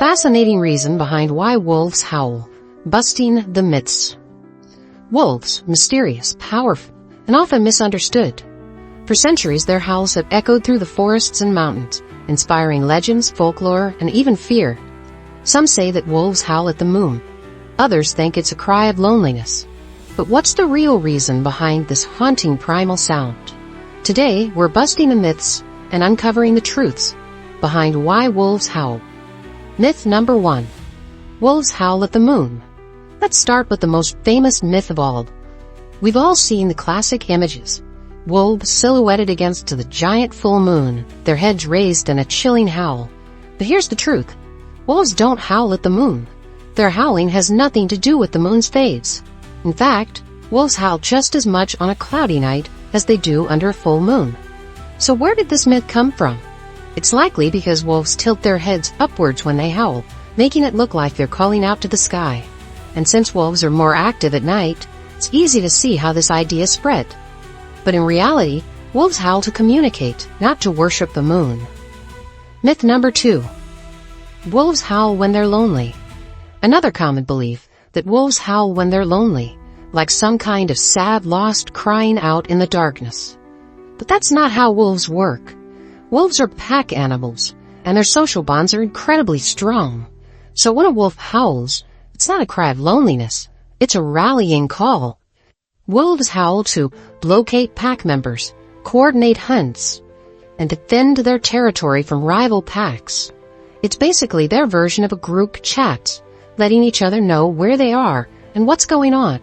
fascinating reason behind why wolves howl. Busting the myths. Wolves, mysterious, powerful, and often misunderstood. For centuries, their howls have echoed through the forests and mountains, inspiring legends, folklore, and even fear. Some say that wolves howl at the moon. Others think it's a cry of loneliness. But what's the real reason behind this haunting primal sound? Today, we're busting the myths and uncovering the truths behind why wolves howl. Myth number 1. Wolves howl at the moon. Let's start with the most famous myth of all. We've all seen the classic images. Wolves silhouetted against the giant full moon, their heads raised in a chilling howl. But here's the truth. Wolves don't howl at the moon. Their howling has nothing to do with the moon's phase. In fact, wolves howl just as much on a cloudy night as they do under a full moon. So where did this myth come from? It's likely because wolves tilt their heads upwards when they howl, making it look like they're calling out to the sky. And since wolves are more active at night, it's easy to see how this idea spread. But in reality, wolves howl to communicate, not to worship the moon. Myth number 2. Wolves howl when they're lonely. Another common belief that wolves howl when they're lonely, like some kind of sad, lost crying out in the darkness. But that's not how wolves work. Wolves are pack animals, and their social bonds are incredibly strong. So when a wolf howls, it's not a cry of loneliness, it's a rallying call. Wolves howl to locate pack members, coordinate hunts, and defend their territory from rival packs. It's basically their version of a group chat, letting each other know where they are and what's going on.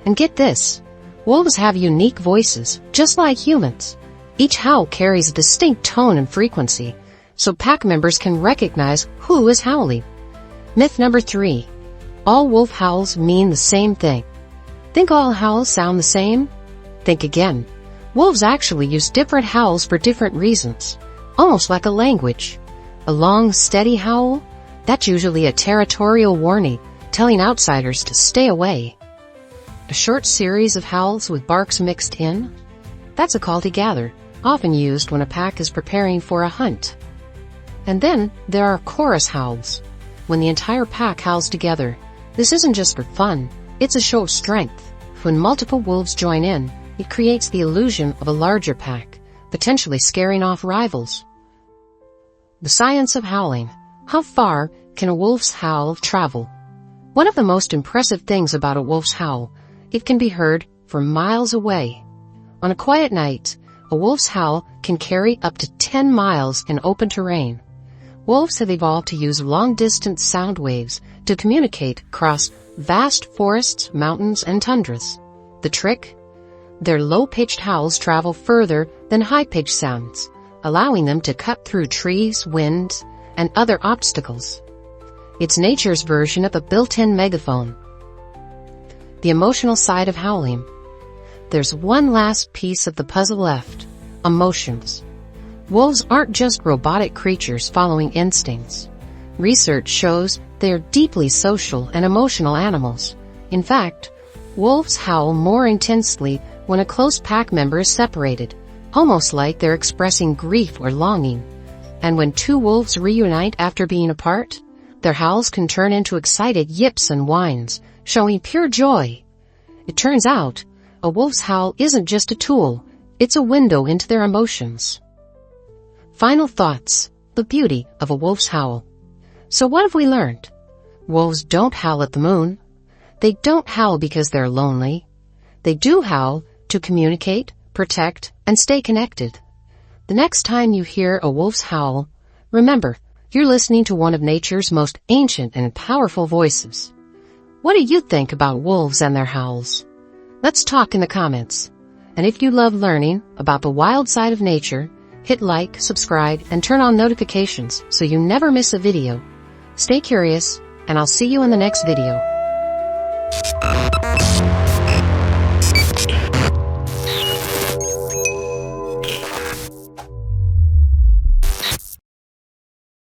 And get this, wolves have unique voices, just like humans. Each howl carries a distinct tone and frequency, so pack members can recognize who is howling. Myth number 3. All wolf howls mean the same thing. Think all howls sound the same? Think again. Wolves actually use different howls for different reasons, almost like a language. A long, steady howl? That's usually a territorial warning, telling outsiders to stay away. A short series of howls with barks mixed in? That's a call to gather, often used when a pack is preparing for a hunt. And then there are chorus howls, when the entire pack howls together. This isn't just for fun, it's a show of strength. When multiple wolves join in, it creates the illusion of a larger pack, potentially scaring off rivals. The science of howling. How far can a wolf's howl travel? One of the most impressive things about a wolf's howl, it can be heard from miles away. On a quiet night, a wolf's howl can carry up to 10 miles in open terrain. Wolves have evolved to use long-distance sound waves to communicate across vast forests, mountains, and tundras. The trick? Their low-pitched howls travel further than high-pitched sounds, allowing them to cut through trees, wind, and other obstacles. It's nature's version of a built-in megaphone. The emotional side of howling. There's one last piece of the puzzle left: emotions. Wolves aren't just robotic creatures following instincts. Research shows they are deeply social and emotional animals. In fact, wolves howl more intensely when a close pack member is separated, almost like they're expressing grief or longing. And when two wolves reunite after being apart, their howls can turn into excited yips and whines, showing pure joy. It turns out, a wolf's howl isn't just a tool, it's a window into their emotions. Final thoughts. The beauty of a wolf's howl. So what have we learned? Wolves don't howl at the moon. They don't howl because they're lonely. They do howl to communicate, protect, and stay connected. The next time you hear a wolf's howl, remember, you're listening to one of nature's most ancient and powerful voices. What do you think about wolves and their howls? Let's talk in the comments. And if you love learning about the wild side of nature, hit like, subscribe, and turn on notifications so you never miss a video. Stay curious, and I'll see you in the next video.